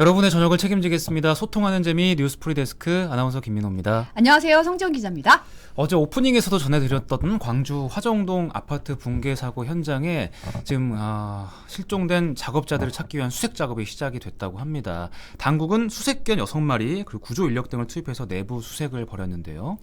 여러분의 저녁을 책임지겠습니다. 소통하는 재미 뉴스프리 데스크 아나운서 김민호입니다. 안녕하세요. 성지연 기자입니다. 어제 오프닝에서도 전해드렸던 광주 화정동 아파트 붕괴 사고 현장에 지금 실종된 작업자들을 찾기 위한 수색 작업이 시작이 됐다고 합니다. 당국은 수색견 6마리 그리고 구조 인력 등을 투입해서 내부 수색을 벌였는데요.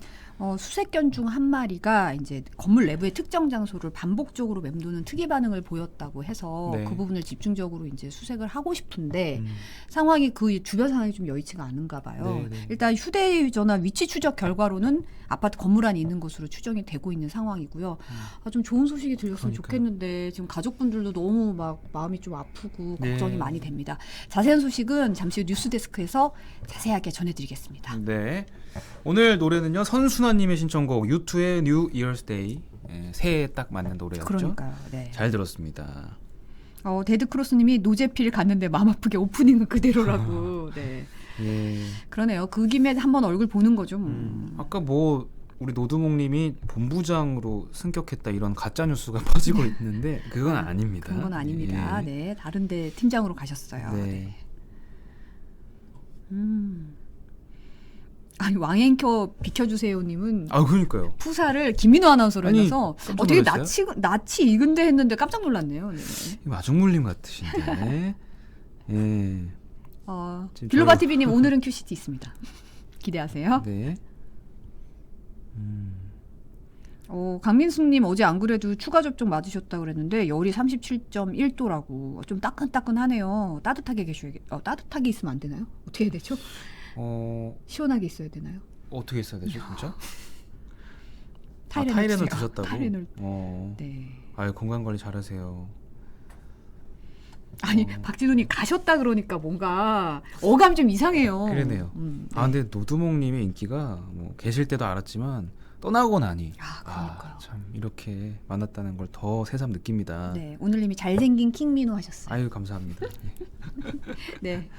수색견 중 한 마리가 이제 건물 내부의 특정 장소를 반복적으로 맴도는 특이 반응을 보였다고 해서 네. 그 부분을 집중적으로 이제 수색을 하고 싶은데 상황이 그 주변 상황이 좀 여의치가 않은가 봐요. 네. 일단 휴대전화 위치 추적 결과로는 아파트 건물 안에 있는 것으로 추정이 되고 있는 상황이고요. 좀 좋은 소식이 들렸으면 그러니까요. 좋겠는데 지금 가족분들도 너무 막 마음이 좀 아프고 네. 걱정이 많이 됩니다. 자세한 소식은 잠시 후 뉴스데스크에서 자세하게 전해드리겠습니다. 네. 오늘 노래는요. 선순환님의 신청곡 U2의 New Year's Day. 새해에 딱 맞는 노래였죠. 그러니까요. 네. 잘 들었습니다. 데드크로스님이 노제필 갔는데 마음 아프게 오프닝은 그대로라고. 네. 예. 그러네요. 그 김에 한번 얼굴 보는 거죠. 아까 뭐 우리 노두목님이 본부장으로 승격했다 이런 가짜 뉴스가 퍼지고 있는데 그건 아닙니다. 그런 건 아닙니다. 예. 네, 다른데 팀장으로 가셨어요. 네. 네. 아니 왕앵켜 비켜주세요님은 그러니까요. 푸사를 김민호 아나운서로 아니, 해서 깜짝 어떻게 놀랐어요? 낯이 익은데 했는데 깜짝 놀랐네요. 네. 마중물림 같으신데. 예. 지금 빌로바 TV님 오늘은 큐시티 있습니다. 기대하세요. 네. 강민숙님 어제 안 그래도 추가 접종 맞으셨다 그랬는데 열이 37.1도라고 좀 따끈따끈하네요. 따뜻하게 따뜻하게 있으면 안 되나요? 어떻게 해야 되죠? 시원하게 있어야 되나요? 어떻게 있어야 되죠, 진짜? 타이레놀 타이레놀 드셨다고? 타이레놀. 네. 건강 관리 잘하세요. 아니 박진호님 가셨다 그러니까 뭔가 어감이 좀 이상해요. 그러네요. 네. 근데 노두목님의 인기가 뭐 계실 때도 알았지만 떠나고 나니 그러니까요. 참 이렇게 만났다는 걸 더 새삼 느낍니다. 네, 오늘님이 잘생긴 킹민호 하셨어요. 아유 감사합니다. 네.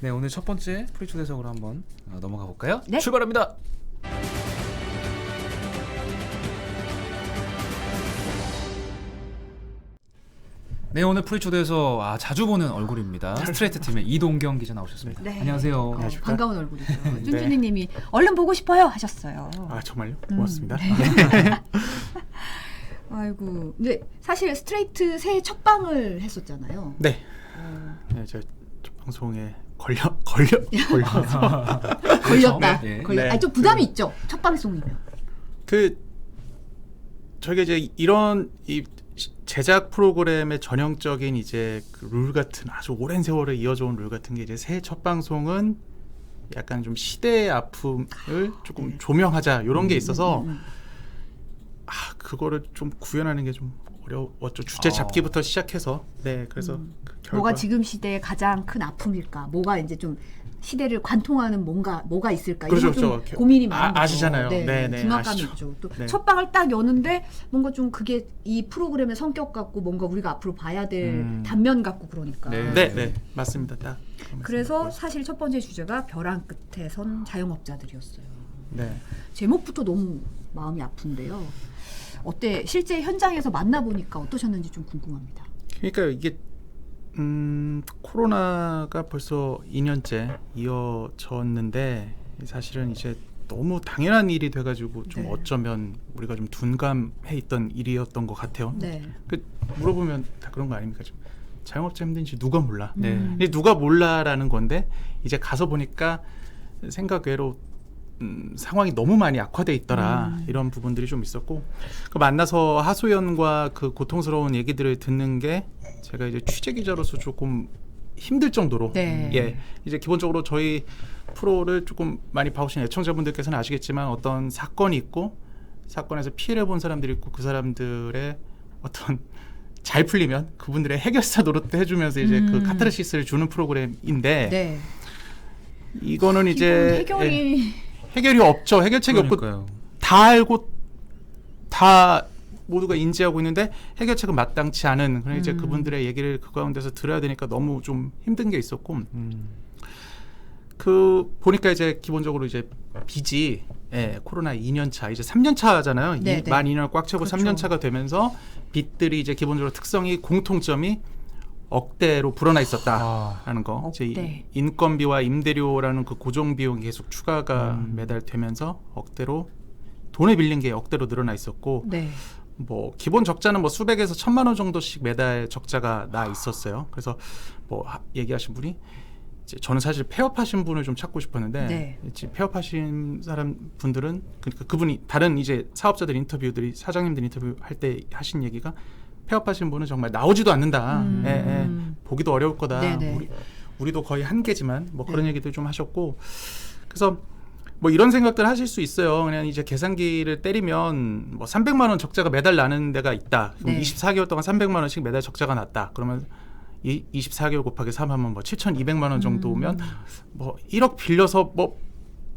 네, 오늘 첫 번째 프리초대석으로 한번 넘어가 볼까요? 네. 출발합니다. 네, 오늘 프리초대에서 자주 보는 얼굴입니다. 스트레이트 팀의 이동경 기자 나오셨습니다. 네. 안녕하세요. 반가운 얼굴이죠. 쭌쭌이님이 얼른 보고 싶어요 하셨어요. 정말요? 고맙습니다. 네. 아이고, 근데 사실 스트레이트 새해 첫 방을 했었잖아요. 네. 저 방송에 걸려서 걸렸다. 네. 네. 좀 부담이 있죠. 첫 방송이면. 저희가 이제 이런 이 제작 프로그램의 전형적인 이제 그 룰 같은 아주 오랜 세월을 이어져 온 룰 같은 게 이제 새해 첫 방송은 약간 좀 시대의 아픔을 조금 네. 조명하자 이런 게 있어서 그거를 좀 구현하는 게 좀 어려웠죠. 주제 잡기부터 시작해서 그래서 그 결과 뭐가 지금 시대의 가장 큰 아픔일까? 뭐가 이제 좀 시대를 관통하는 뭐가 있을까? 그렇죠, 이런 좀 그렇죠. 고민이 많은 거죠. 아시잖아요. 네, 네, 중압감이 아시죠. 있죠. 또 네. 첫 방을 딱 여는데 뭔가 좀 그게 이 프로그램의 성격 같고 뭔가 우리가 앞으로 봐야 될 단면 같고 그러니까. 네, 맞습니다. 딱 그래서 사실 첫 번째 주제가 벼랑 끝에 선 자영업자들이었어요. 네. 제목부터 너무 마음이 아픈데요. 어때? 실제 현장에서 만나보니까 어떠셨는지 좀 궁금합니다. 그러니까 이게 코로나가 벌써 2년째 이어졌는데 사실은 이제 너무 당연한 일이 돼가지고 좀 네. 어쩌면 우리가 좀 둔감해 있던 일이었던 것 같아요. 네. 물어보면 다 그런 거 아닙니까? 좀 자영업자 힘든지 누가 몰라? 네. 근데 누가 몰라라는 건데 이제 가서 보니까 생각 외로 상황이 너무 많이 악화돼 있더라 이런 부분들이 좀 있었고 만나서 하소연과 그 고통스러운 얘기들을 듣는 게 제가 이제 취재 기자로서 조금 힘들 정도로 네. 이제 기본적으로 저희 프로를 조금 많이 봐오신 애청자분들께서는 아시겠지만 어떤 사건이 있고 사건에서 피해를 본 사람들이 있고 그 사람들의 어떤 잘 풀리면 그분들의 해결사 노릇도 해주면서 이제 그 카타르시스를 주는 프로그램인데 네. 이거는 이제 해결이 없죠. 해결책이 그러니까요. 없고 다 알고 다 모두가 인지하고 있는데 해결책은 마땅치 않은 그런 이제 그분들의 얘기를 그 가운데서 들어야 되니까 너무 좀 힘든 게 있었고 보니까 이제 기본적으로 이제 빚이 코로나 2년 차 이제 3년 차잖아요. 만 2년을 꽉 차고 그렇죠. 3년 차가 되면서 빚들이 이제 기본적으로 특성이 공통점이 억대로 불어나 아, 있었다라는 거. 이제 억대. 인건비와 임대료라는 그 고정 비용이 계속 추가가 매달 되면서 억대로 돈을 빌린 게 억대로 늘어나 있었고 네. 뭐 기본 적자는 뭐 수백에서 1,000만 원 정도씩 매달 적자가 나 있었어요. 그래서 뭐 얘기하신 분이 이제 저는 사실 폐업하신 분을 좀 찾고 싶었는데 네. 이제 폐업하신 사람 분들은 그러니까 그분이 다른 이제 사업자들 인터뷰들이 사장님들 인터뷰 할 때 하신 얘기가 폐업하신 분은 정말 나오지도 않는다. 예, 예. 보기도 어려울 거다. 네네. 우리도 거의 한계지만 뭐 그런 얘기도 좀 하셨고 그래서 뭐 이런 생각들 하실 수 있어요. 그냥 이제 계산기를 때리면 뭐 300만 원 적자가 매달 나는 데가 있다. 그럼 네. 24개월 동안 300만 원씩 매달 적자가 났다. 그러면 24개월 곱하기 3하면 뭐 7,200만 원 정도면 뭐 1억 빌려서 뭐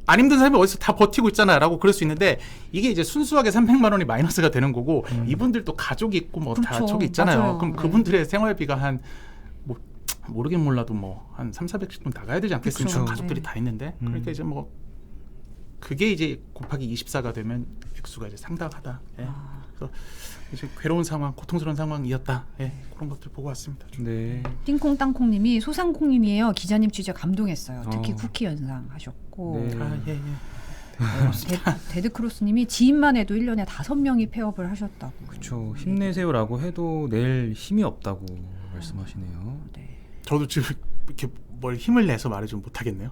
안 힘든 사람이 어디서 다 버티고 있잖아라고 그럴 수 있는데 이게 이제 순수하게 300만 원이 마이너스가 되는 거고 이분들도 가족이 있고 뭐 다 그렇죠. 저기 있잖아요. 맞아요. 그럼 네. 그분들의 생활비가 한 뭐 모르긴 몰라도 뭐 한 3,400씩 좀 나가야 되지 않겠습니까? 그렇죠. 가족들이 네. 다 있는데 그러니까 이제 뭐 그게 이제 곱하기 24가 되면 액수가 이제 상당하다. 예. 그래서 이제 괴로운 상황, 고통스러운 상황이었다. 예. 그런 것들 보고 왔습니다. 네. 띵콩 땅콩님이 소상콩님이에요. 기자님 취재 감동했어요. 특히 어. 쿠키 연상 하셨고 네. 아, 예, 예. 데드크로스님이 지인만 해도 1년에 5명이 폐업을 하셨다고. 그렇죠. 힘내세요라고 해도 낼 힘이 없다고 말씀하시네요. 네. 저도 지금 이렇게 뭘 힘을 내서 말을 좀 못하겠네요.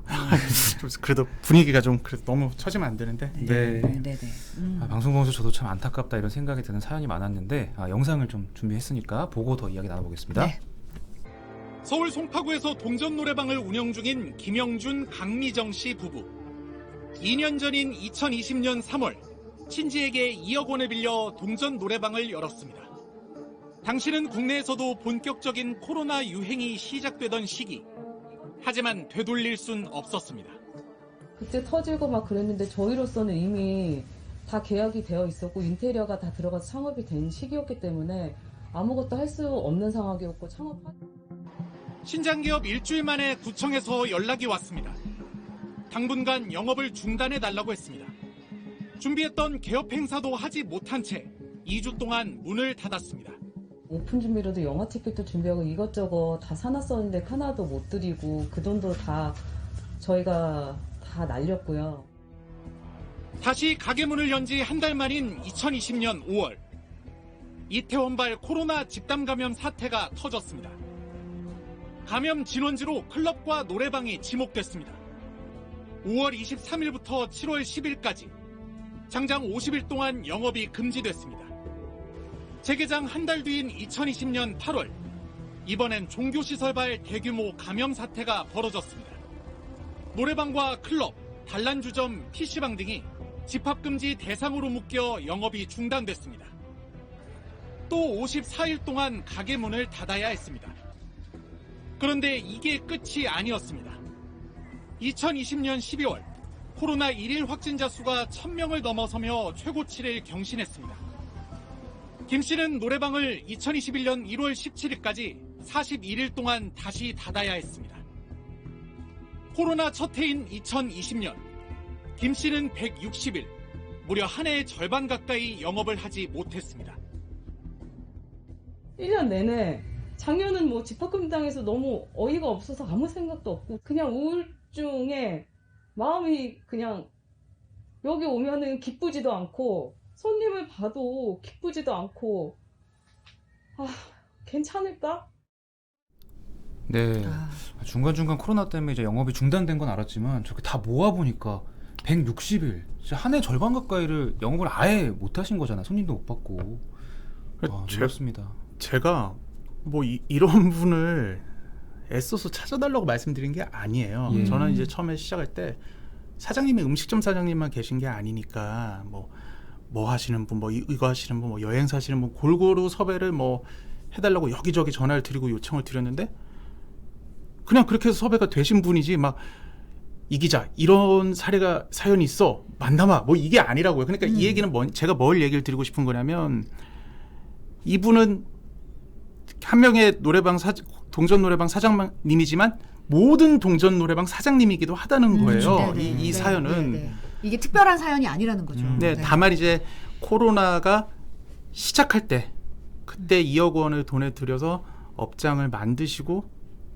좀 그래도 분위기가 좀 그래도 너무 처지면 안 되는데. 네. 네네. 방송 보면서 저도 참 안타깝다 이런 생각이 드는 사연이 많았는데 영상을 좀 준비했으니까 보고 더 이야기 나눠보겠습니다. 네. 서울 송파구에서 동전 노래방을 운영 중인 김영준, 강미정 씨 부부. 2년 전인 2020년 3월 친지에게 2억 원을 빌려 동전 노래방을 열었습니다. 당시는 국내에서도 본격적인 코로나 유행이 시작되던 시기. 하지만 되돌릴 순 없었습니다. 그때 터지고 막 그랬는데 저희로서는 이미 다 계약이 되어 있었고 인테리어가 다 들어가서 창업이 된 시기였기 때문에 아무것도 할 수 없는 상황이었고 신장기업 일주일 만에 구청에서 연락이 왔습니다. 당분간 영업을 중단해달라고 했습니다. 준비했던 개업 행사도 하지 못한 채 2주 동안 문을 닫았습니다. 오픈 준비로도 영화 티켓도 준비하고 이것저것 다 사놨었는데 하나도 못 드리고 그 돈도 다 저희가 다 날렸고요. 다시 가게 문을 연 지 한 달 만인 2020년 5월. 이태원발 코로나 집단 감염 사태가 터졌습니다. 감염 진원지로 클럽과 노래방이 지목됐습니다. 5월 23일부터 7월 10일까지 장장 50일 동안 영업이 금지됐습니다. 재개장 한 달 뒤인 2020년 8월, 이번엔 종교시설발 대규모 감염 사태가 벌어졌습니다. 노래방과 클럽, 단란주점, PC방 등이 집합금지 대상으로 묶여 영업이 중단됐습니다. 또 54일 동안 가게 문을 닫아야 했습니다. 그런데 이게 끝이 아니었습니다. 2020년 12월, 코로나 1일 확진자 수가 1,000명을 넘어서며 최고치를 경신했습니다. 김 씨는 노래방을 2021년 1월 17일까지 41일 동안 다시 닫아야 했습니다. 코로나 첫 해인 2020년, 김 씨는 160일, 무려 한 해의 절반 가까이 영업을 하지 못했습니다. 1년 내내 작년은 뭐 집합금당해서 너무 어이가 없어서 아무 생각도 없고 그냥 우울증에 마음이 그냥 여기 오면은 기쁘지도 않고 손님을 봐도 기쁘지도 않고 괜찮을까? 네. 중간중간 코로나 때문에 이제 영업이 중단된 건 알았지만 저렇게 다 모아보니까 160일, 한 해 절반 가까이를 영업을 아예 못 하신 거잖아요. 손님도 못 받고. 놀랍습니다. 제가 뭐 이런 분을 애써서 찾아달라고 말씀드린 게 아니에요. 예. 저는 이제 처음에 시작할 때 사장님이 음식점 사장님만 계신 게 아니니까 뭐 하시는 분, 뭐 이거 하시는 분, 뭐 여행사 하시는 분 골고루 섭외를 뭐 해달라고 여기저기 전화를 드리고 요청을 드렸는데 그냥 그렇게 해서 섭외가 되신 분이지 막 이 기자 이런 사연이 있어 만나봐 뭐 이게 아니라고요. 그러니까 이 얘기는 제가 뭘 얘기를 드리고 싶은 거냐면 이분은 한 명의 동전 노래방 사장님이지만 모든 동전 노래방 사장님이기도 하다는 거예요. 네네. 이 사연은 네네. 이게 특별한 사연이 아니라는 거죠. 네, 다만 이제 코로나가 시작할 때 그때 2억 원을 돈을 들여서 업장을 만드시고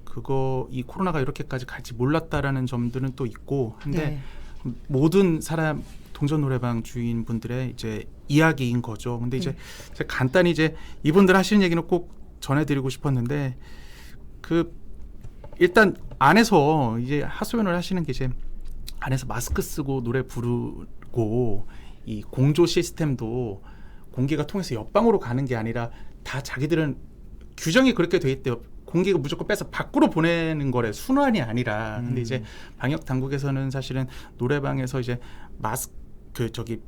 그거 이 코로나가 이렇게까지 갈지 몰랐다라는 점들은 또 있고 근데 네. 모든 사람 동전 노래방 주인분들의 이제 이야기인 거죠. 근데 이제 제가 간단히 이제 이분들 하시는 얘기는 꼭 전해드리고 싶었는데 그 일단 안에서 이제 하소연을 하시는 게 이제 안에서 마스크 쓰고 노래 부르고 이 공조 시스템도 공기가 통해서 옆방으로 가는 게 아니라 다 자기들은 규정이 그렇게 돼 있대요. 공기가 무조건 빼서 밖으로 보내는 거래. 순환이 아니라. 근데 이제 방역 당국에서는 사실은 노래방에서 이제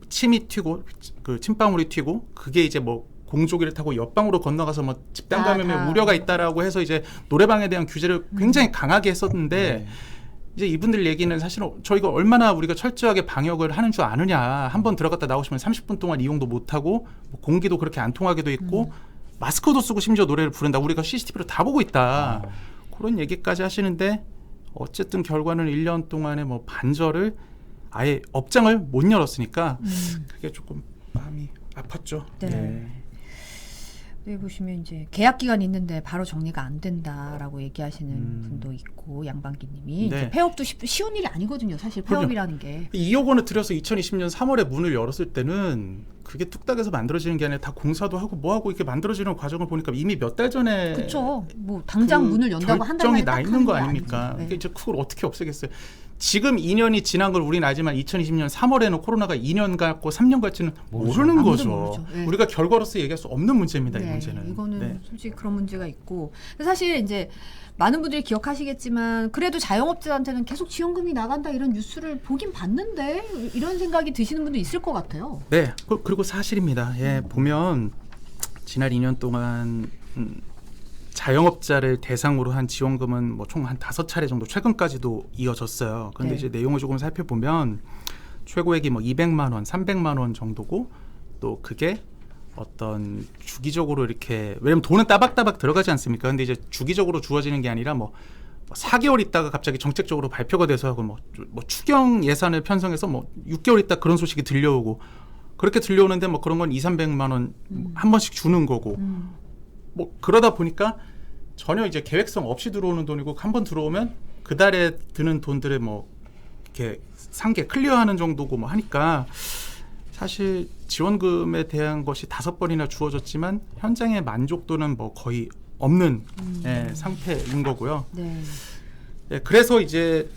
침이 튀고 그 침방울이 튀고 그게 이제 뭐 공조기를 타고 옆방으로 건너가서 뭐 집단 감염의 우려가 있다라고 해서 이제 노래방에 대한 규제를 굉장히 강하게 했었는데 이제 이분들 얘기는 사실은 저희가 얼마나 우리가 철저하게 방역을 하는 줄 아느냐. 한번 들어갔다 나오시면 30분 동안 이용도 못하고 뭐 공기도 그렇게 안 통하게도 있고 마스크도 쓰고 심지어 노래를 부른다. 우리가 CCTV로 다 보고 있다. 그런 얘기까지 하시는데 어쨌든 결과는 1년 동안에 뭐 반절을 아예 업장을 못 열었으니까 그게 조금 마음이 아팠죠. 네. 여기 보시면 이제 계약 기간이 있는데 바로 정리가 안 된다라고 얘기하시는 분도 있고 양반기님이 네. 이제 폐업도 쉬운 일이 아니거든요. 사실 폐업이라는 게. 2억 원을 들여서 2020년 3월에 문을 열었을 때는 그게 뚝딱해서 만들어지는 게 아니라 다 공사도 하고 뭐하고 이렇게 만들어지는 과정을 보니까 이미 몇 달 전에 그렇죠. 뭐 당장 문을 연다고 한 달 결정이 만에 나 딱 있는 거 하는 게 아닙니까? 아니죠. 네. 이게 그걸 어떻게 없애겠어요? 지금 2년이 지난 걸 우리는 알지만 2020년 3월에는 코로나가 2년 갔고 3년 갈지는 모르는 아무도 거죠. 모르죠. 네. 우리가 결과로서 얘기할 수 없는 문제입니다. 이 네, 문제는. 이거는 솔직히 그런 문제가 있고 근데 사실 이제 많은 분들이 기억하시겠지만 그래도 자영업자한테는 계속 지원금이 나간다 이런 뉴스를 보긴 봤는데 이런 생각이 드시는 분도 있을 것 같아요. 네, 그리고 사실입니다. 예, 보면 지난 2년 동안 자영업자를 대상으로 한 지원금은 뭐 총 한 5차례 정도 최근까지도 이어졌어요. 그런데 네. 이제 내용을 조금 살펴보면 최고액이 뭐 200만 원, 300만 원 정도고 또 그게 어떤 주기적으로 이렇게 왜냐면 돈은 따박따박 들어가지 않습니까? 근데 이제 주기적으로 주어지는 게 아니라 뭐 4개월 있다가 갑자기 정책적으로 발표가 돼서 하고 뭐 추경 예산을 편성해서 뭐 6개월 있다 그런 소식이 들려오고 그렇게 들려오는데 뭐 그런 건 200~300만 원 한 번씩 주는 거고 뭐 그러다 보니까 전혀 이제 계획성 없이 들어오는 돈이고 한 번 들어오면 그 달에 드는 돈들을 뭐 이렇게 상계 클리어하는 정도고 뭐 하니까 사실 지원금에 대한 것이 5번이나 주어졌지만 현장의 만족도는 뭐 거의 없는 상태인 거고요. 네. 예, 그래서 이제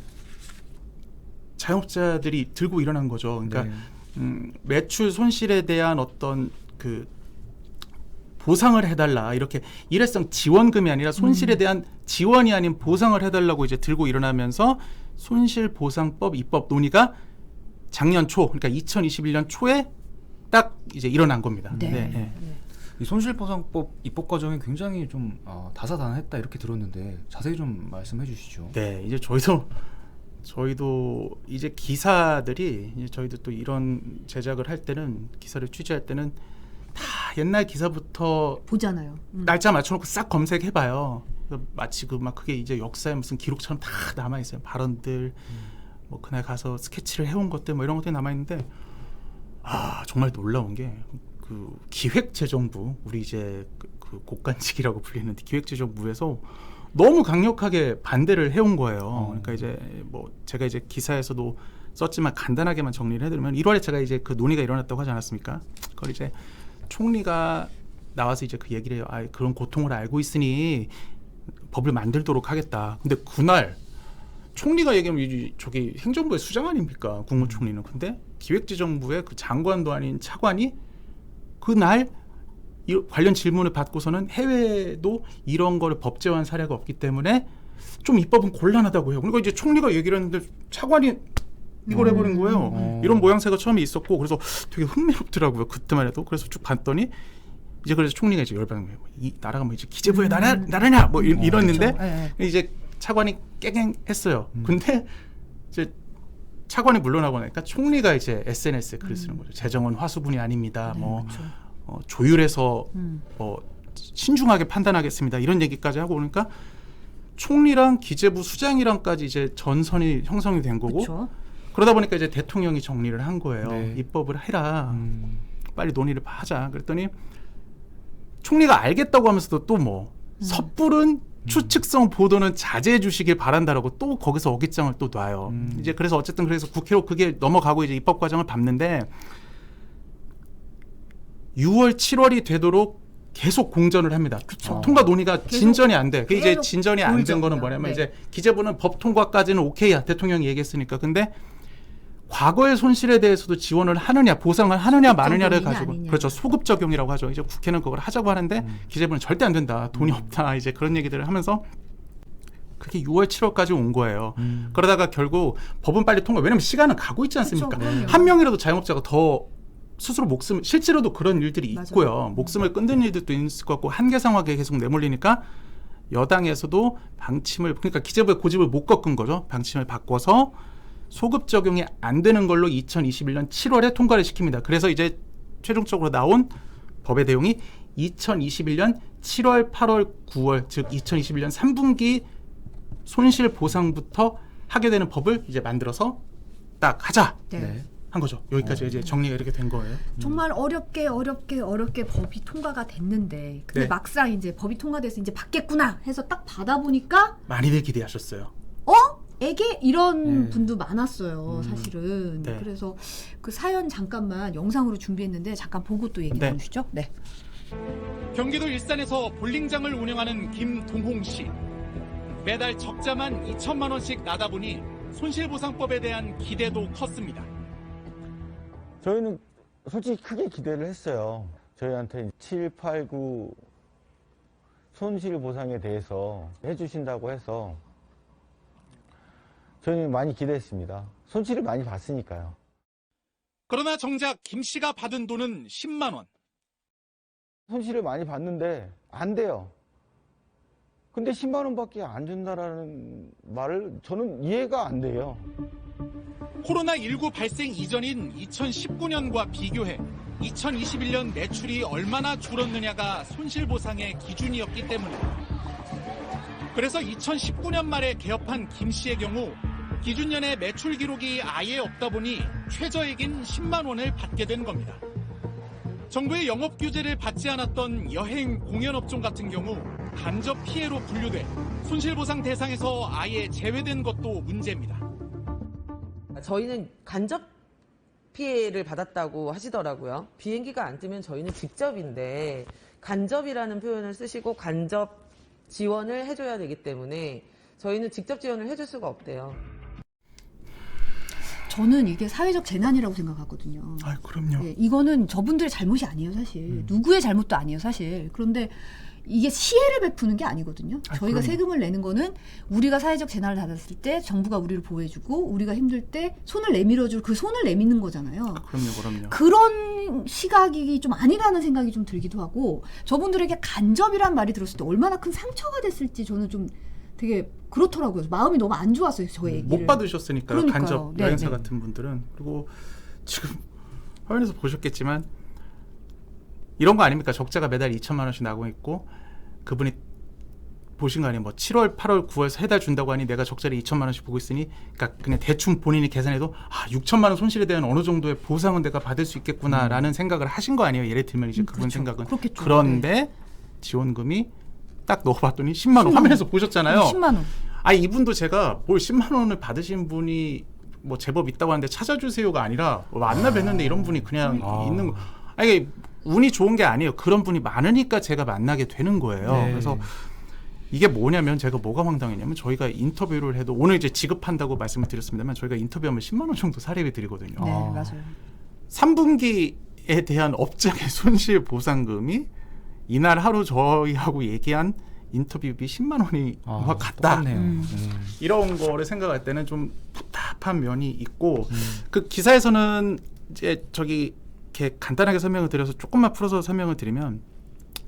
자영업자들이 들고 일어난 거죠. 그러니까 매출 손실에 대한 어떤 그 보상을 해달라 이렇게 일회성 지원금이 아니라 손실에 대한 지원이 아닌 보상을 해달라고 이제 들고 일어나면서 손실보상법 입법 논의가 작년 초 그러니까 2021년 초에 딱 이제 일어난 겁니다. 네. 이 손실보상법 입법 과정이 굉장히 좀 다사다난했다 이렇게 들었는데 자세히 좀 말씀해 주시죠. 네, 이제 저희도 이제 기사들이 이제 저희도 또 이런 제작을 할 때는 기사를 취재할 때는 다 옛날 기사부터 보잖아요. 날짜 맞춰놓고 싹 검색해봐요. 마치 막 그게 이제 역사에 무슨 기록처럼 다 남아 있어요. 발언들, 뭐 그날 가서 스케치를 해온 것들, 뭐 이런 것들이 남아 있는데 정말 놀라운 게 그 기획재정부 우리 이제 그 곡간직이라고 불리는 기획재정부에서 너무 강력하게 반대를 해온 거예요. 그러니까 이제 뭐 제가 이제 기사에서도 썼지만 간단하게만 정리를 해드리면 1월에 제가 이제 그 논의가 일어났다고 하지 않았습니까? 그걸 이제 총리가 나와서 이제 그 얘기를 해요. 그런 고통을 알고 있으니 법을 만들도록 하겠다. 근데 그날 총리가 얘기하면 저기 행정부의 수장 아닙니까? 국무총리는. 근데 기획재정부의 그 장관도 아닌 차관이 그날 관련 질문을 받고서는 해외도 이런 거를 법제화한 사례가 없기 때문에 좀 입법은 곤란하다고 해요. 그러니까 이제 총리가 얘기를 했는데 차관이 이걸 해버린 거예요. 이런 모양새가 처음에 있었고 그래서 되게 흥미롭더라고요. 그때만 해도. 그래서 쭉 봤더니 이제 그래서 총리가 이제 열받는 거예요. 이 나라가 뭐 이제 기재부의 나라냐 뭐 이랬는데 그렇죠. 이제 차관이 깨갱했어요. 근데 이제 차관이 물러나고 나니까 총리가 이제 SNS에 글을 쓰는 거죠. 재정은 화수분이 아닙니다. 조율해서 신중하게 판단하겠습니다. 이런 얘기까지 하고 오니까 총리랑 기재부 수장이랑까지 이제 전선이 형성이 된 거고 그렇죠. 그러다 보니까 이제 대통령이 정리를 한 거예요. 네. 입법을 해라. 빨리 논의를 하자. 그랬더니 총리가 알겠다고 하면서도 또 뭐 섣부른 추측성 보도는 자제해 주시길 바란다라고 또 거기서 어깃장을 또 놔요. 이제 그래서 어쨌든 그래서 국회로 그게 넘어가고 이제 입법 과정을 밟는데 6월, 7월이 되도록 계속 공전을 합니다. 통과 논의가 진전이 안 돼. 그게 이제 계속 진전이 안 된 거는 돌죠. 뭐냐면 네. 이제 기재부는 법 통과까지는 오케이야. 대통령이 얘기했으니까. 근데 과거의 손실에 대해서도 지원을 하느냐, 보상을 하느냐, 마느냐를 적용이냐, 가지고 아니냐. 그렇죠. 소급 적용이라고 하죠. 이제 국회는 그걸 하자고 하는데 기재부는 절대 안 된다. 돈이 없다. 이제 그런 얘기들을 하면서 그게 6월, 7월까지 온 거예요. 그러다가 결국 법은 빨리 통과. 왜냐면 시간은 가고 있지 않습니까? 그쵸, 그럼요. 한 명이라도 자영업자가 더 스스로 목숨, 실제로도 그런 일들이 맞아요. 있고요. 목숨을 끊는 일들도 있을 것 같고 한계 상황에 계속 내몰리니까 여당에서도 방침을, 그러니까 기재부의 고집을 못 꺾은 거죠. 방침을 바꿔서 소급 적용이 안 되는 걸로 2021년 7월에 통과를 시킵니다. 그래서 이제 최종적으로 나온 법의 내용이 2021년 7월, 8월, 9월 즉 2021년 3분기 손실 보상부터 하게 되는 법을 이제 만들어서 딱 하자 네. 한 거죠. 여기까지 이제 정리가 이렇게 된 거예요. 정말 어렵게 법이 통과가 됐는데 근데 네. 막상 이제 법이 통과돼서 이제 받겠구나 해서 딱 받아보니까 많이들 기대하셨어요. 에게 이런 네. 분도 많았어요, 사실은. 네. 그래서 그 사연 잠깐만 영상으로 준비했는데 잠깐 보고 또 얘기 네. 나누시죠. 네. 경기도 일산에서 볼링장을 운영하는 김동홍 씨. 매달 적자만 2천만 원씩 나다 보니 손실보상법에 대한 기대도 컸습니다. 저희는 솔직히 크게 기대를 했어요. 저희한테 7, 8, 9 손실 보상에 대해서 해주신다고 해서 저희는 많이 기대했습니다. 손실을 많이 봤으니까요. 그러나 정작 김 씨가 받은 돈은 10만 원. 손실을 많이 봤는데 안 돼요. 근데 10만 원밖에 안 준다라는 말을 저는 이해가 안 돼요. 코로나19 발생 이전인 2019년과 비교해 2021년 매출이 얼마나 줄었느냐가 손실보상의 기준이었기 때문입니다. 그래서 2019년 말에 개업한 김 씨의 경우 기준년의 매출 기록이 아예 없다 보니 최저액인 10만 원을 받게 된 겁니다. 정부의 영업 규제를 받지 않았던 여행, 공연업종 같은 경우 간접 피해로 분류돼 손실보상 대상에서 아예 제외된 것도 문제입니다. 저희는 간접 피해를 받았다고 하시더라고요. 비행기가 안 뜨면 저희는 직접인데 간접이라는 표현을 쓰시고 간접 지원을 해줘야 되기 때문에 저희는 직접 지원을 해줄 수가 없대요. 저는 이게 사회적 재난이라고 생각하거든요. 아, 그럼요. 네, 이거는 저분들의 잘못이 아니에요, 사실. 누구의 잘못도 아니에요, 사실. 그런데 이게 시혜를 베푸는 게 아니거든요. 저희가 그럼요. 세금을 내는 거는 우리가 사회적 재난을 받았을 때 정부가 우리를 보호해주고 우리가 힘들 때 손을 내밀어줄 그 손을 내미는 거잖아요. 그럼요. 그런 시각이 좀 아니라는 생각이 좀 들기도 하고 저분들에게 간접이란 말이 들었을 때 얼마나 큰 상처가 됐을지 저는 좀 되게 그렇더라고요. 마음이 너무 안 좋았어요, 저의 얘기를. 못 받으셨으니까요. 그러니까요. 간접 네, 여행사 네. 같은 분들은. 그리고 지금 화면에서 보셨겠지만 이런 거 아닙니까? 적자가 매달 2천만 원씩 나고 있고 그분이 보신 거 아니에요? 뭐 7월, 8월, 9월 세 달 준다고 하니 내가 적자를 2천만 원씩 보고 있으니 그러니까 그냥 대충 본인이 계산해도 6천만 원 손실에 대한 어느 정도의 보상은 내가 받을 수 있겠구나라는 생각을 하신 거 아니에요? 예를 들면 이제 그분 그렇죠. 생각은. 그렇겠죠. 그런데 지원금이 딱 넣어봤더니 10만 원 10만 화면에서 보셨잖아요. 10만 원. 이분도 제가 뭘 10만 원을 받으신 분이 뭐 제법 있다고 하는데 찾아주세요가 아니라 만나 뵀는데 이런 분이 그냥 있는 거. 이게 운이 좋은 게 아니에요. 그런 분이 많으니까 제가 만나게 되는 거예요. 네. 그래서 이게 뭐냐면 제가 뭐가 황당했냐면 저희가 인터뷰를 해도 오늘 이제 지급한다고 말씀을 드렸습니다만 저희가 인터뷰하면 10만 원 정도 사례비 드리거든요. 네, 맞아요. 3분기에 대한 업장의 손실 보상금이 이날 하루 저희하고 얘기한 인터뷰비 10만 원이 같다. 똑같네요. 이런 거를 생각할 때는 좀 답답한 면이 있고 그 기사에서는 이제 저기 이렇게 간단하게 설명을 드려서 조금만 풀어서 설명을 드리면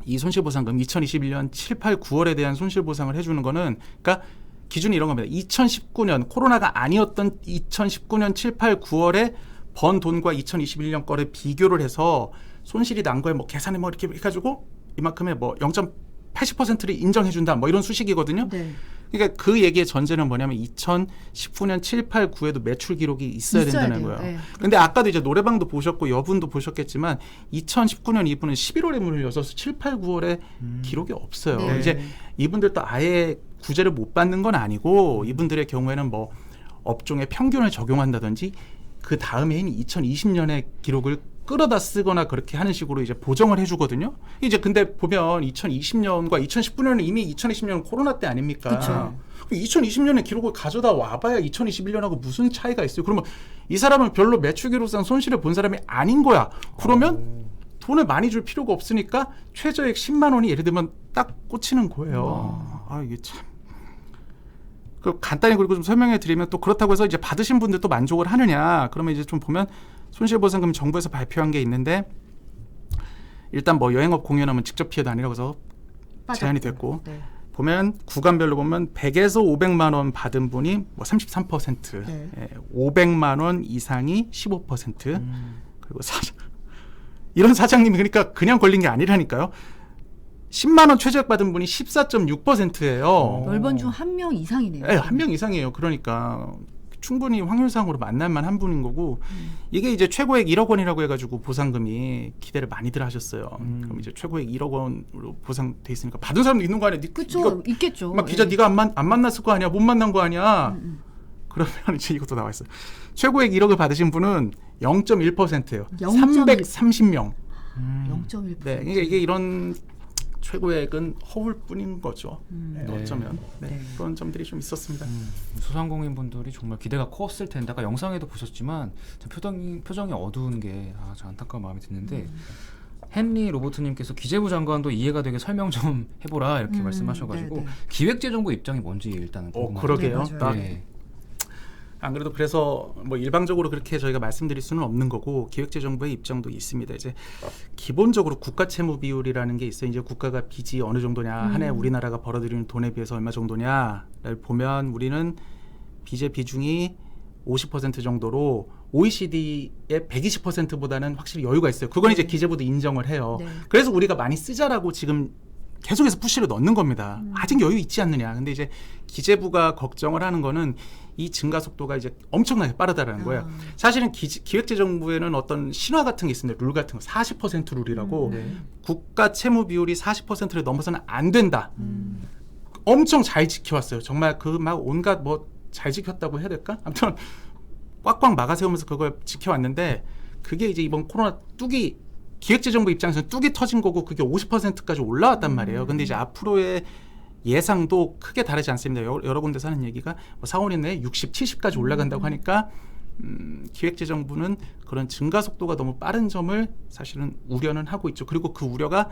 이 손실보상금 2021년 7, 8, 9월에 대한 손실보상을 해주는 거는 그러니까 기준이 이런 겁니다. 2019년 코로나가 아니었던 2019년 7, 8, 9월에 번 돈과 2021년 거를 비교를 해서 손실이 난 거에 뭐 계산에 뭐 이렇게 해가지고 이만큼의 뭐 0.80%를 인정해준다 뭐 이런 수식이거든요. 네. 그러니까 그 얘기의 전제는 뭐냐면 2019년 7, 8, 9에도 매출 기록이 있어야 된다는 돼요. 거예요. 네. 근데 아까도 이제 노래방도 보셨고 여분도 보셨겠지만 2019년 이분은 11월에 문을 여셔서 7, 8, 9월에 기록이 없어요. 네. 이제 이분들도 아예 구제를 못 받는 건 아니고 이분들의 경우에는 뭐 업종의 평균을 적용한다든지 그 다음 해인 2020년의 기록을 끌어다 쓰거나 그렇게 하는 식으로 이제 보정을 해주거든요. 이제 근데 보면 2020년과 2019년은 이미 2020년은 코로나 때 아닙니까? 그쵸. 2020년의 기록을 가져다 와봐야 2021년하고 무슨 차이가 있어요? 그러면 이 사람은 별로 매출 기록상 손실을 본 사람이 아닌 거야. 그러면 돈을 많이 줄 필요가 없으니까 최저액 10만 원이 예를 들면 딱 꽂히는 거예요. 아 이게 참. 그 간단히 그리고 좀 설명해 드리면 또 그렇다고 해서 이제 받으신 분들도 만족을 하느냐? 그러면 이제 좀 보면 손실보상금 정부에서 발표한 게 있는데 일단 뭐 여행업 공연하면 직접 피해도 아니라고 해서 제한이 됐고 네. 보면 구간별로 보면 100에서 500만 원 받은 분이 뭐 33%, 네. 500만 원 이상이 15%, 그리고 이런 사장님이 그러니까 그냥 걸린 게 아니라니까요. 10만 원 최저액 받은 분이 14.6%예요. 10번 중 1명 이상이네요. 네, 한 명 이상이에요. 그러니까 충분히 확률상으로 만날만 한 분인 거고 이게 이제 최고액 1억 원이라고 해가지고 보상금이 기대를 많이들 하셨어요. 그럼 이제 최고액 1억 원으로 보상돼 있으니까 받은 사람도 있는 거 아니야? 그렇죠. 있겠죠. 막 기자 예. 네가 안 만났을 거 아니야? 못 만난 거 아니야? 그러면 이제 이것도 나와 있어요. 최고액 1억을 받으신 분은 0.1%예요. 0.1. 330명. 0.1%. 네, 이게 이런 최고액은 허울뿐인 거죠. 네, 네. 어쩌면 그런 점들이 좀 있었습니다. 소상공인분들이 정말 기대가 컸을 텐데 아까 영상에도 보셨지만 참 표정이 어두운 게 참 안타까운 마음이 드는데 헨리 로버트님께서 기재부 장관도 이해가 되게 설명 좀 해보라 이렇게 말씀하셔가지고 네, 네. 기획재정부 입장이 뭔지 일단은 궁금합니다. 그러게요. 네, 맞아요. 딱 네. 안 그래도 그래서 뭐 일방적으로 그렇게 저희가 말씀드릴 수는 없는 거고 기획재정부의 입장도 있습니다. 이제 기본적으로 국가 채무 비율이라는 게 있어요. 이제 국가가 빚이 어느 정도냐, 한 해 우리나라가 벌어들이는 돈에 비해서 얼마 정도냐를 보면 우리는 빚의 비중이 50% 정도로 OECD의 120%보다는 확실히 여유가 있어요. 그건 이제 기재부도 인정을 해요. 네. 그래서 우리가 많이 쓰자라고 지금 계속해서 푸시를 넣는 겁니다. 아직 여유 있지 않느냐. 근데 이제 기재부가 걱정을 하는 거는 이 증가 속도가 이제 엄청나게 빠르다라는 거예요. 사실은 기획재정부에는 어떤 신화 같은 게 있습니다. 룰 같은 거 40% 룰이라고 국가 채무 비율이 40%를 넘어서는 안 된다. 엄청 잘 지켜왔어요. 정말 그 막 온갖 뭐 잘 지켰다고 해야 될까? 아무튼 꽉꽉 막아세우면서 그걸 지켜왔는데 그게 이제 이번 코로나 뚝이 기획재정부 입장에서는 뚝이 터진 거고 그게 50%까지 올라왔단 말이에요. 근데 이제 앞으로의 예상도 크게 다르지 않습니다. 여러 군데서 하는 얘기가 뭐 4, 5년 내에 60, 70까지 올라간다고 하니까 기획재정부는 그런 증가 속도가 너무 빠른 점을 사실은 우려는 하고 있죠. 그리고 그 우려가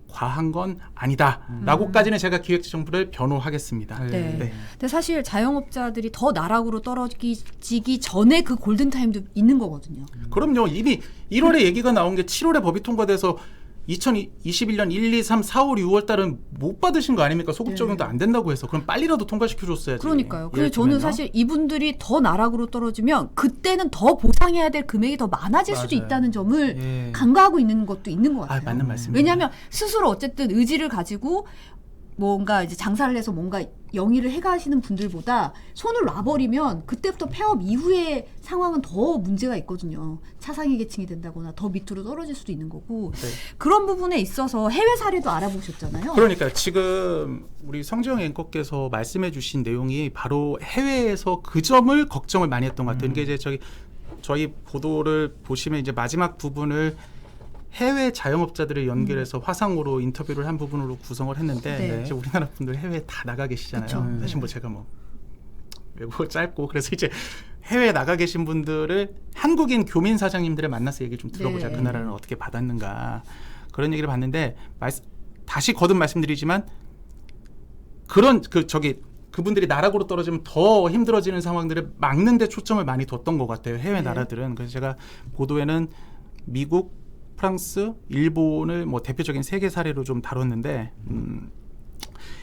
과한 건 아니다라고까지는 제가 기획재정부를 변호하겠습니다. 네. 근데 사실 자영업자들이 더 나락으로 떨어지기 전에 그 골든타임도 있는 거거든요. 그럼요. 이미 1월에 얘기가 나온 게 7월에 법이 통과돼서 2021년 1, 2, 3, 4, 5, 6월 달은 못 받으신 거 아닙니까? 소급 적용도 안 된다고 해서. 그럼 빨리라도 통과시켜줬어야지. 그러니까요. 그래서 예를 저는 들면요. 사실 이분들이 더 나락으로 떨어지면 그때는 더 보상해야 될 금액이 더 많아질 수도 맞아요. 있다는 점을 예. 간과하고 있는 것도 있는 것 같아요. 맞는 말씀입니다. 왜냐하면 스스로 어쨌든 의지를 가지고 뭔가 이제 장사를 해서 뭔가 영위를 해가시는 분들보다 손을 놔버리면 그때부터 폐업 이후의 상황은 더 문제가 있거든요. 차상위 계층이 된다거나 더 밑으로 떨어질 수도 있는 거고 네. 그런 부분에 있어서 해외 사례도 알아보셨잖아요. 그러니까 지금 우리 성지영 앵커께서 말씀해주신 내용이 바로 해외에서 그 점을 걱정을 많이 했던 것 같아요. 이게 이제 저희 보도를 보시면 이제 마지막 부분을 해외 자영업자들을 연결해서 화상으로 인터뷰를 한 부분으로 구성을 했는데 네. 이제 우리나라 분들 해외에 다 나가 계시잖아요. 그쵸. 사실 뭐 제가 뭐 외국어 짧고 그래서 이제 해외에 나가 계신 분들을 한국인 교민 사장님들을 만나서 얘기 좀 들어보자. 네. 그 나라는 어떻게 받았는가 그런 얘기를 봤는데 다시 거듭 말씀드리지만 그런 그분들이 나락으로 떨어지면 더 힘들어지는 상황들을 막는 데 초점을 많이 뒀던 것 같아요. 해외 네. 나라들은. 그래서 제가 보도에는 미국, 프랑스, 일본을 뭐 대표적인 세 개 사례로 좀 다뤘는데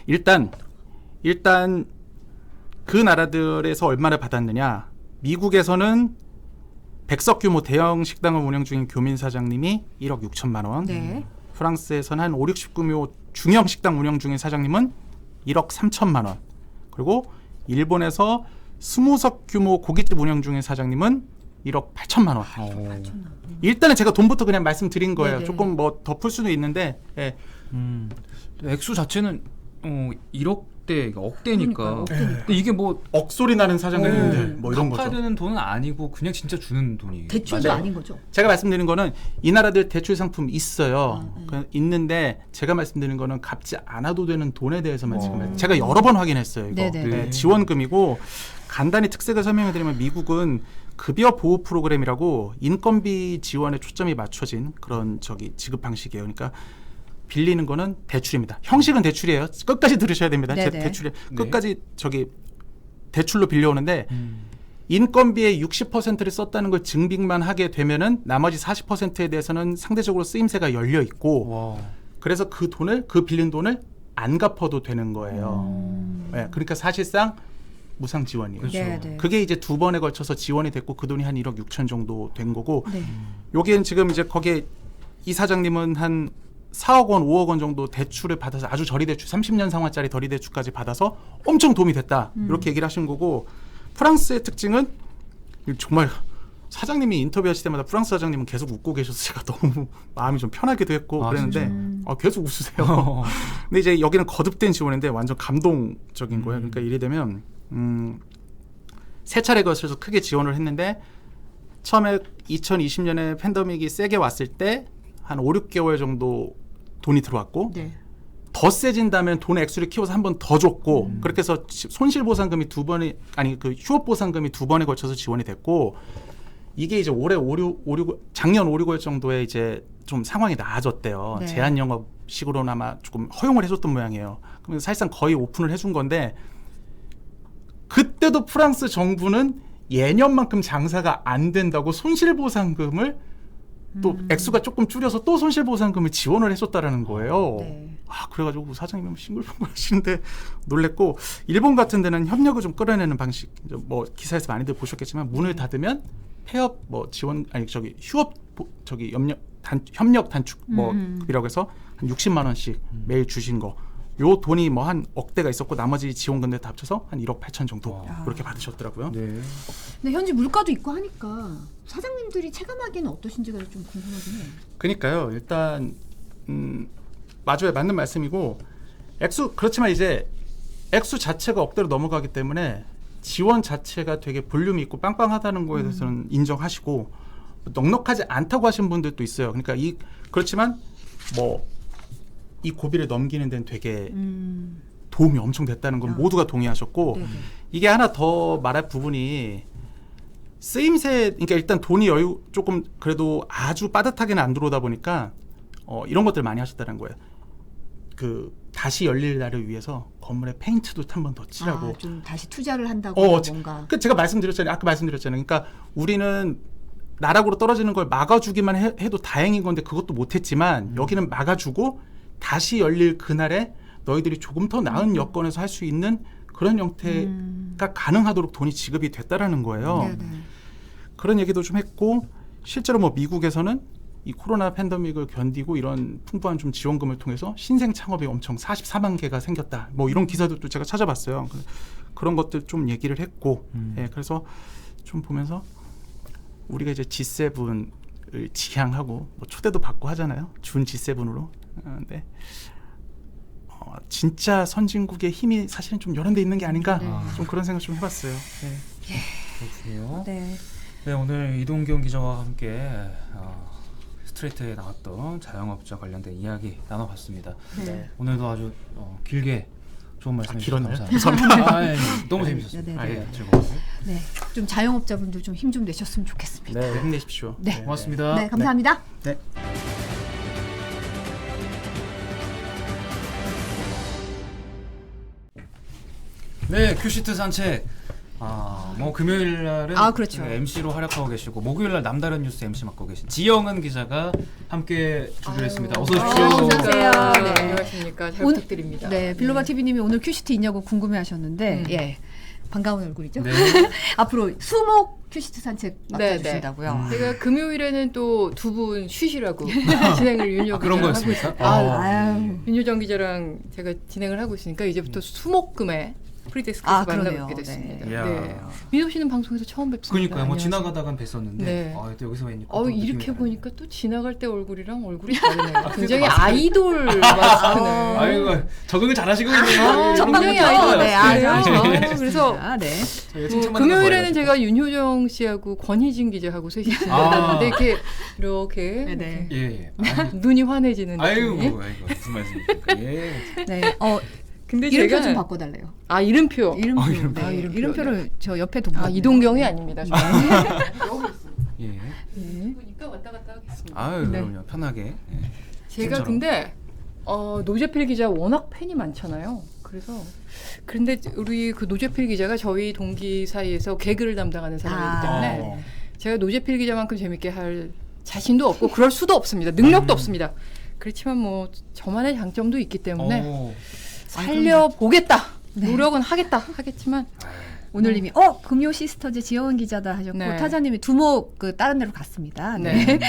일단 그 나라들에서 얼마를 받았느냐. 미국에서는 100석 규모 대형 식당을 운영 중인 교민 사장님이 1억 6천만 원. 네. 프랑스에서는 한 5, 60 규모 중형 식당 운영 중인 사장님은 1억 3천만 원. 그리고 일본에서 20석 규모 고깃집 운영 중인 사장님은 1억 8천만 원. 일단은 제가 돈부터 그냥 말씀드린 거예요. 네네. 조금 뭐 더 풀 수도 있는데 예. 액수 자체는 1억대, 억대니까. 그러니까요, 억대니까. 근데 이게 뭐 억소리 나는 사장님인데 어, 뭐 이런 갚아야 거죠. 되는 돈은 아니고 그냥 진짜 주는 돈이. 대출도 맞아요. 아닌 거죠. 제가 말씀드리는 거는 이 나라들 대출 상품 있어요. 있는데 제가 말씀드리는 거는 갚지 않아도 되는 돈에 대해서만 지금 제가 여러 번 확인했어요. 이거 네네. 네, 지원금이고 간단히 특색을 설명해드리면 미국은 급여 보호 프로그램이라고 인건비 지원에 초점이 맞춰진 그런 지급 방식이에요. 그러니까 빌리는 거는 대출입니다. 형식은 대출이에요. 끝까지 들으셔야 됩니다. 네네. 대출이 네. 끝까지 대출로 빌려오는데 인건비의 60%를 썼다는 걸 증빙만 하게 되면은 나머지 40%에 대해서는 상대적으로 쓰임새가 열려 있고 와. 그래서 그 빌린 돈을 안 갚아도 되는 거예요. 네, 그러니까 사실상 무상 지원이에요. 그렇죠. 네네. 그게 이제 2번에 걸쳐서 지원이 됐고 그 돈이 한 1억 6천 정도 된 거고 네. 여기엔 지금 이제 거기에 이 사장님은 한 4억 원, 5억 원 정도 대출을 받아서 아주 저리 대출, 30년 상환짜리 저리 대출까지 받아서 엄청 도움이 됐다. 이렇게 얘기를 하신 거고 프랑스의 특징은 정말 사장님이 인터뷰하실 때마다 프랑스 사장님은 계속 웃고 계셔서 제가 너무 마음이 좀 편하기도 했고 아, 그랬는데 계속 웃으세요. 근데 이제 여기는 거듭된 지원인데 완전 감동적인 거예요. 그러니까 이래 되면 세 차례 걸쳐서 크게 지원을 했는데 처음에 2020년에 팬데믹이 세게 왔을 때 한 5, 6개월 정도 돈이 들어왔고 네. 더 세진다면 돈 액수를 키워서 한 번 더 줬고 그렇게 해서 손실보상금이 휴업보상금이 2번에 걸쳐서 지원이 됐고 이게 이제 올해 작년 5, 6월 정도에 이제 좀 상황이 나아졌대요. 네. 제한 영업식으로나마 조금 허용을 해줬던 모양이에요. 그러면 사실상 거의 오픈을 해준 건데 그때도 프랑스 정부는 예년만큼 장사가 안 된다고 손실보상금을 또 액수가 조금 줄여서 또 손실보상금을 지원을 해줬다라는 거예요. 네. 그래가지고 사장님은 싱글벙글 하시는데 놀랬고 일본 같은 데는 협력을 좀 끌어내는 방식 뭐 기사에서 많이들 보셨겠지만 문을 닫으면 폐업 협력 단축 이라고 해서 한 60만 원씩 매일 주신 거. 요 돈이 뭐 한 억대가 있었고 나머지 지원금들 다 합쳐서 한 1억 8천 정도 그렇게 받으셨더라고요. 네. 근데 현재 물가도 있고 하니까 사장님들이 체감하기에는 어떠신지가 좀 궁금하긴 해요. 그러니까요. 일단 맞아요. 맞는 말씀이고 그렇지만 이제 액수 자체가 억대로 넘어가기 때문에 지원 자체가 되게 볼륨이 있고 빵빵하다는 거에 대해서는 인정하시고 넉넉하지 않다고 하신 분들도 있어요. 그러니까 그렇지만 이 고비를 넘기는 데는 되게 도움이 엄청 됐다는 건 모두가 동의하셨고 네네. 이게 하나 더 말할 부분이 쓰임새 그러니까 일단 돈이 조금 그래도 아주 빠듯하게는 안 들어오다 보니까 이런 것들 많이 하셨다는 거예요. 다시 열릴 날을 위해서 건물에 페인트도 한 번 더 칠하고 좀 다시 투자를 한다고 뭔가 제가 아까 말씀드렸잖아요. 그러니까 우리는 나락으로 떨어지는 걸 막아주기만 해도 다행인 건데 그것도 못했지만 여기는 막아주고 다시 열릴 그날에 너희들이 조금 더 나은 여건에서 할 수 있는 그런 형태가 가능하도록 돈이 지급이 됐다라는 거예요. 네네. 그런 얘기도 좀 했고 실제로 미국에서는 이 코로나 팬데믹을 견디고 이런 풍부한 좀 지원금을 통해서 신생 창업이 엄청 44만 개가 생겼다. 이런 기사들도 제가 찾아봤어요. 그런 것들 좀 얘기를 했고 그래서 좀 보면서 우리가 이제 G7을 지향하고 초대도 받고 하잖아요. 준 G7으로. 근데 진짜 선진국의 힘이 사실은 좀 이런 데 있는 게 아닌가 좀 그런 생각 좀 해봤어요. 네. 그렇군요. 네. 네, 오늘 이동경 기자와 함께 스트레이트에 나왔던 자영업자 관련된 이야기 나눠봤습니다. 네. 오늘도 아주 길게 좋은 말씀 해주셔서 길었나요? 감사합니다. 너무 재밌었습니다. 네, 네, 네. 즐거웠어요. 네. 좀 자영업자분들 좀 힘 좀 내셨으면 좋겠습니다. 네, 힘내십시오. 네. 고맙습니다. 네, 감사합니다. 네. 네, 큐시트 산책. 금요일 날은 그렇죠. MC로 활약하고 계시고 목요일 날 남다른 뉴스 MC 맡고 계신 지영은 기자가 함께 준비했습니다. 어서 오십시오. 안녕하세요. 네. 안녕하십니까. 잘 오늘- 부탁드립니다. 네, 빌로바 TV님이 오늘 큐시트 있냐고 궁금해하셨는데, 예, 반가운 얼굴이죠. 네. 앞으로 수목 큐시트 산책 네, 맡아주신다고요. 제가 금요일에는 또 두 분 쉬시라고 진행을 윤효 그런 기자랑 하고 거였습니까? 있어요. 아유. 윤효정 기자랑 제가 진행을 하고 있으니까 이제부터 수목금에 프리데스크에서 그러네요. 만나뵙게 됐습니다. 네. 이야. 네. 민호 씨는 방송에서 처음 뵙습니다. 그러니까요. 뭐 안녕하세요. 지나가다간 뵀었는데 네. 또 여기서 뵈니까 또 이렇게 느낌이 보니까 또 지나갈 때 얼굴이랑 얼굴이 다르네요. 굉장히 아이돌 마스크네. 아이고 적응을 잘하시고 있네요. 굉장히 그렇죠. 아이돌 네, 마스크네요. 그래서 네. 금요일에는 제가 윤효정 씨하고 권희진 기자하고 셋이 지나갔는데 이렇게 네. 예. 눈이 환해지는 아이고 느낌이. 무슨 말씀입니까? 예. 네. 근데 이름표 제가 좀 바꿔달래요. 이름표. 이름표. 이름표. 네. 이름표. 이름표를 저 옆에 동. 이동경이 아닙니다. 예. 보니까 왔다 갔다 하겠습니다. 아유 네. 그럼요. 편하게. 예. 제가 진짜로. 근데 노재필 기자 워낙 팬이 많잖아요. 그런데 우리 그 노재필 기자가 저희 동기 사이에서 개그를 담당하는 사람이기 때문에 제가 노재필 기자만큼 재밌게 할 자신도 없고 그럴 수도 없습니다. 능력도 없습니다. 그렇지만 뭐 저만의 장점도 있기 때문에 살려보겠다. 네. 노력은 하겠지만 오늘님이 금요 시스터즈 지영은 기자다 하셨고 네. 타자님이 두목 다른 데로 갔습니다. 네. 네.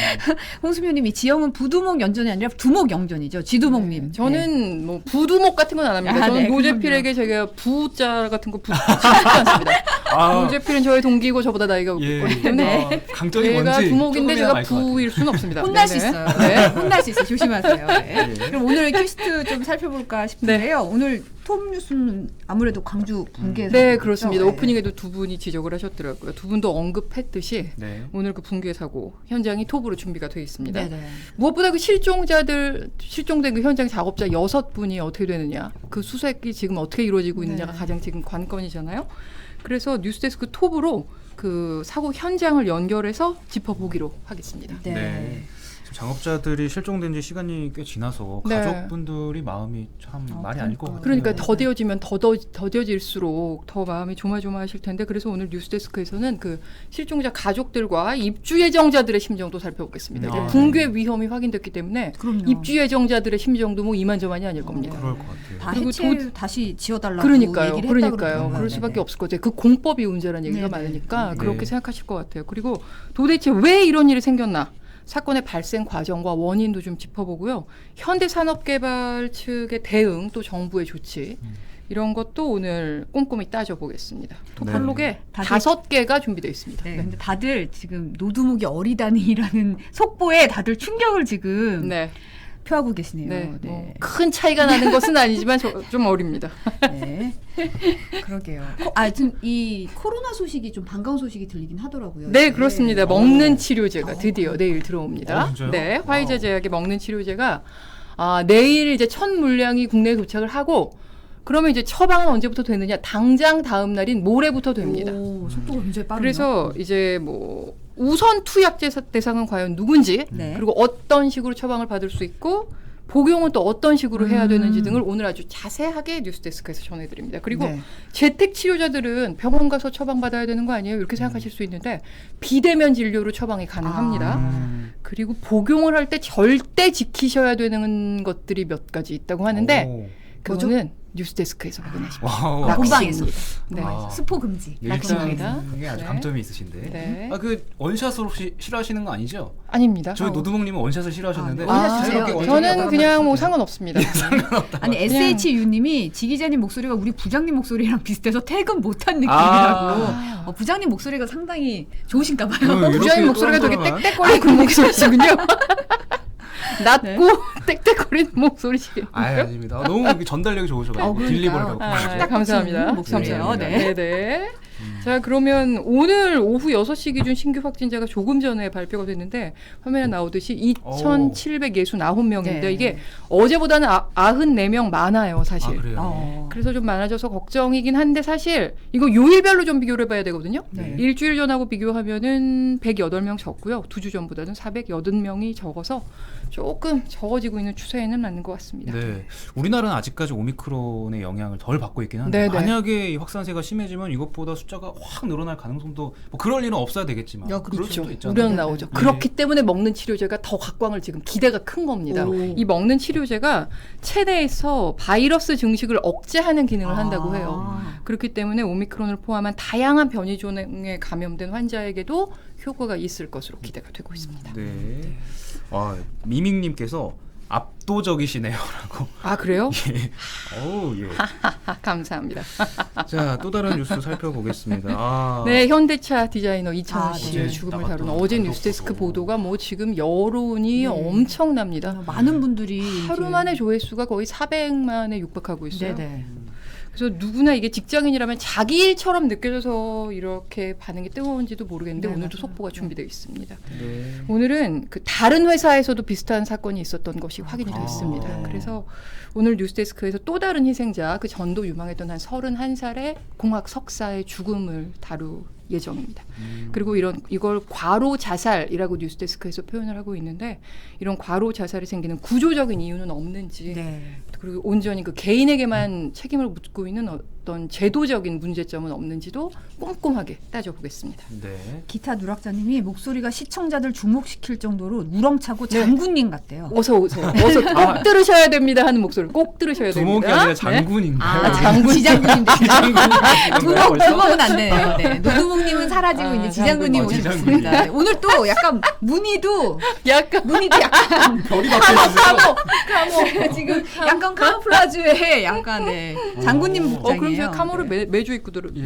홍수묘님이 지영은 부두목 연전이 아니라 두목 영전이죠. 지두목님. 저는 뭐 부두목 같은 건 안 합니다. 아, 저는 네, 노재필에게 제가 부자 같은 거 붙이지 않습니다. 노재필은 저의 동기고 저보다 나이가 어리기 때문에 강점이 제가 뭔지 두목인데 제가 조금이나마 알것 같아요. 부일 수는 없습니다. 혼날 수 네네. 있어요. 네. 혼날 수 있어요. 조심하세요. 네. 예. 그럼 오늘 퀴즈트 좀 살펴볼까 싶은데요. 오늘 톱 뉴스는 아무래도 광주 붕괴. 네, 그렇습니다. 네. 오프닝에도 두 분이 지적을 하셨더라고요. 두 분도 언급했듯이 네. 오늘 그 붕괴 사고 현장이 톱으로 준비가 되어 있습니다. 네네. 무엇보다 그 실종된 그 현장 작업자 6분이 어떻게 되느냐, 그 수색이 지금 어떻게 이루어지고 있느냐가 네. 가장 지금 관건이잖아요. 그래서 뉴스데스크 톱으로 그 사고 현장을 연결해서 짚어보기로 하겠습니다. 네. 네. 지금 작업자들이 실종된 지 시간이 꽤 지나서 네. 가족분들이 마음이 참 말이 아닐 것 같아요. 그러니까 더뎌지면 더뎌질수록 더 마음이 조마조마하실 텐데 그래서 오늘 뉴스데스크에서는 그 실종자 가족들과 입주 예정자들의 심정도 살펴보겠습니다. 이제 아, 붕괴 위험이 확인됐기 때문에 그럼요. 입주 예정자들의 심정도 뭐 이만저만이 아닐 겁니다. 그럴 것 같아요. 다 그리고 해체 다시 지어달라고 그러니까요. 얘기를 그러니까요. 했다 그러더라고요. 그럴 수밖에 네네. 없을 것 같아요. 그 공법이 문제라는 얘기가 네네. 많으니까 네. 그렇게 생각하실 것 같아요. 그리고 도대체 왜 이런 일이 생겼나? 사건의 발생 과정과 원인도 좀 짚어보고요. 현대산업개발 측의 대응 또 정부의 조치 이런 것도 오늘 꼼꼼히 따져보겠습니다. 톱블록에 다들- 5개가 준비되어 있습니다. 네, 네. 근데 다들 지금 노두목이 어리다니라는 속보에 다들 충격을 지금 네. 표하고 계시네요. 네. 네. 뭐 큰 차이가 나는 것은 아니지만 좀 어립니다. 네. 그러게요. 지금 이 코로나 소식이 좀 반가운 소식이 들리긴 하더라고요. 네, 그렇습니다. 오. 먹는 치료제가 드디어 내일 들어옵니다. 진짜요? 네, 화이자 제약의 먹는 치료제가 내일 이제 첫 물량이 국내에 도착을 하고 그러면 이제 처방은 언제부터 되느냐? 당장 다음 날인 모레부터 됩니다. 오, 속도가 굉장히 빠르네요. 그래서 이제 뭐 우선 투약제 대상은 과연 누군지 네. 그리고 어떤 식으로 처방을 받을 수 있고 복용은 또 어떤 식으로 해야 되는지 등을 오늘 아주 자세하게 뉴스데스크에서 전해드립니다. 그리고 네. 재택 치료자들은 병원 가서 처방받아야 되는 거 아니에요? 이렇게 생각하실 수 있는데 비대면 진료로 처방이 가능합니다. 그리고 복용을 할 때 절대 지키셔야 되는 것들이 몇 가지 있다고 하는데 그거는 뉴스데스크에서 확인하십시오. 와우. 본방에서. 네. 아. 스포 금지. 락스입니다. 이게 아주 네. 감점이 있으신데. 네. 그 원샷을 혹시 싫어하시는 거 아니죠? 아닙니다. 저희 노두목님은 원샷을 싫어하셨는데 원샷 주세요. 자유롭게 원샷을 저는 하다가 그냥 뭐 하셨어요. 상관없습니다. 아니 SHU님이 지 기자님 목소리가 우리 부장님 목소리랑 비슷해서 퇴근 못한 느낌이라고. 부장님 목소리가 상당히 좋으신가 봐요. 이렇게 부장님 목소리가 되게 또한 땡땡거리는 그런 목소리시군요. 낮고 땡땡거리는 목소리시겠네요. 아닙니다. 너무 이렇게 전달력이 좋으셔가지고 그러니까요. 딜리버리라고. 딱 감사합니다. 붙이는 목소리예요. 감사합니다. 네. 자, 그러면 오늘 오후 6시 기준 신규 확진자가 조금 전에 발표가 됐는데 화면에 나오듯이 2,769명인데 네. 이게 어제보다는 94명 많아요, 사실. 그래요. 그래서 좀 많아져서 걱정이긴 한데 사실 이거 요일별로 좀 비교를 해봐야 되거든요. 네. 일주일 전하고 비교하면은 108명 적고요. 2주 전보다는 480명이 적어서 조금 적어지고 있는 추세에는 맞는 것 같습니다. 네, 우리나라는 아직까지 오미크론의 영향을 덜 받고 있긴 한데 네네. 만약에 이 확산세가 심해지면 이것보다 숫자가 확 늘어날 가능성도 뭐 그럴 일은 없어야 되겠지만 야, 그럴 그렇죠. 수도 있잖아요. 우려는 나오죠. 네. 그렇기 때문에 먹는 치료제가 더 각광을 지금 기대가 큰 겁니다. 오. 이 먹는 치료제가 체내에서 바이러스 증식을 억제하는 기능을 한다고 해요. 그렇기 때문에 오미크론을 포함한 다양한 변이종에 감염된 환자에게도 효과가 있을 것으로 기대가 되고 있습니다. 네. 미밍님께서 압도적이시네요라고. 아 그래요? 예. 어우 예. 감사합니다. 자, 또 다른 뉴스 살펴보겠습니다. 아. 네, 현대차 디자이너 이창훈 아, 씨의 네. 죽음을 나갔던 다루는 어제 단독 뉴스데스크 보도. 보도가 뭐 지금 여론이 네. 엄청납니다. 많은 분들이 하루 이제- 만에 조회수가 거의 400만에 육박하고 있어요. 네네. 그래서 누구나 이게 직장인이라면 자기 일처럼 느껴져서 이렇게 반응이 뜨거운지도 모르겠는데 네, 오늘도 맞아요. 속보가 네. 준비되어 있습니다. 네. 오늘은 그 다른 회사에서도 비슷한 사건이 있었던 것이 확인이 아. 됐습니다. 그래서 오늘 뉴스데스크에서 또 다른 희생자, 그 전도 유망했던 한 31살의 공학 석사의 죽음을 다룰 예정입니다. 그리고 이걸 과로 자살이라고 뉴스데스크에서 표현을 하고 있는데 이런 과로 자살이 생기는 구조적인 이유는 없는지 네. 그리고 온전히 그 개인에게만 책임을 묻고 있는 어떤 제도적인 문제점은 없는지도 꼼꼼하게 따져보겠습니다. 네. 기타 누락자님이 목소리가 시청자들 주목시킬 정도로 우렁차고 네. 장군님 같대요. 어서 오세요. 어서 꼭 들으셔야 됩니다 하는 목소리 꼭 들으셔야 두목이 됩니다. 아니라 네? 장군인가요? 아, 장군. 지장군님 장군님. 두목은 안 되네요. 네. 노두목님은 사라지고 아, 이제 지장군님 장군. 오셨습니다. 네. 오늘 또 약간 문의도 약간 약간 별이 바뀌었어요. 지금 약간 카모플라주에 약간 네. 장군님 그럼 복장이에요. 제가 카모를 네. 매주 입고 들어 예.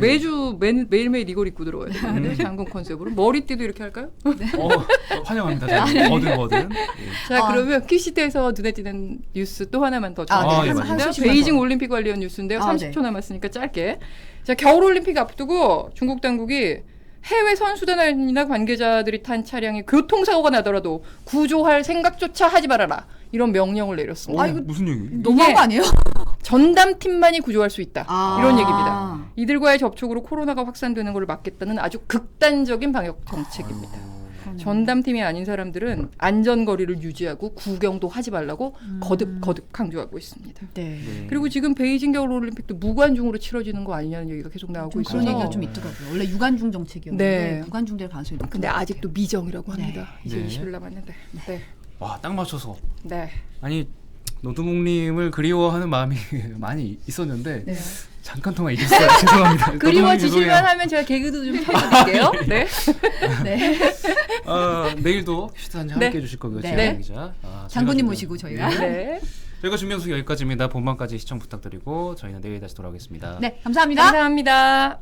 매일매일 이걸 입고 들어와야 되는데 장군 컨셉으로 머리띠도 이렇게 할까요? 환영합니다. 장군. 뭐든. 자 아. 그러면 퀴시트에서 눈에 띄는 뉴스 또 하나만 더 아, 네. 전해드리겠습니다. 한 소식만 베이징 더. 올림픽 관련 뉴스인데요. 아, 30초 남았으니까 짧게. 자 겨울 올림픽 앞두고 중국 당국이 해외 선수단이나 관계자들이 탄 차량에 교통사고가 나더라도 구조할 생각조차 하지 말아라. 이런 명령을 내렸습니다. 어, 이거 무슨 얘기? 너무한 거 아니에요? 전담팀만이 구조할 수 있다. 이런 아. 얘기입니다. 이들과의 접촉으로 코로나가 확산되는 것을 막겠다는 아주 극단적인 방역 정책입니다. 전담팀이 아닌 사람들은 안전거리를 유지하고 구경도 하지 말라고 거듭 강조하고 있습니다. 네. 그리고 지금 베이징 겨울올림픽도 무관중으로 치러지는 거 아니냐는 얘기가 계속 나오고 좀 있어서 그런 얘기가 좀 있더라고요. 원래 유관중 정책이었는데 네. 무관중될 가능성이 높은 근데 것 같아요. 아직도 미정이라고 합니다. 이제 네. 20일 남았는데. 네. 와, 딱 맞춰서. 네. 아니 노두목님을 그리워하는 마음이 많이 있었는데 네. 잠깐 동안 잊었어요. 죄송합니다. 그리워지실만 하면 제가 개그도 좀 쳐드릴게요. 네. 네. 내일도 퀴즈 한잔 네. 함께 해주실 거고요. 네. 지혜영 기자. 장군님 저희가 모시고 저희가. 네. 저희가 준비한 소식 여기까지입니다. 본방까지 시청 부탁드리고 저희는 내일 다시 돌아오겠습니다. 네, 감사합니다. 감사합니다.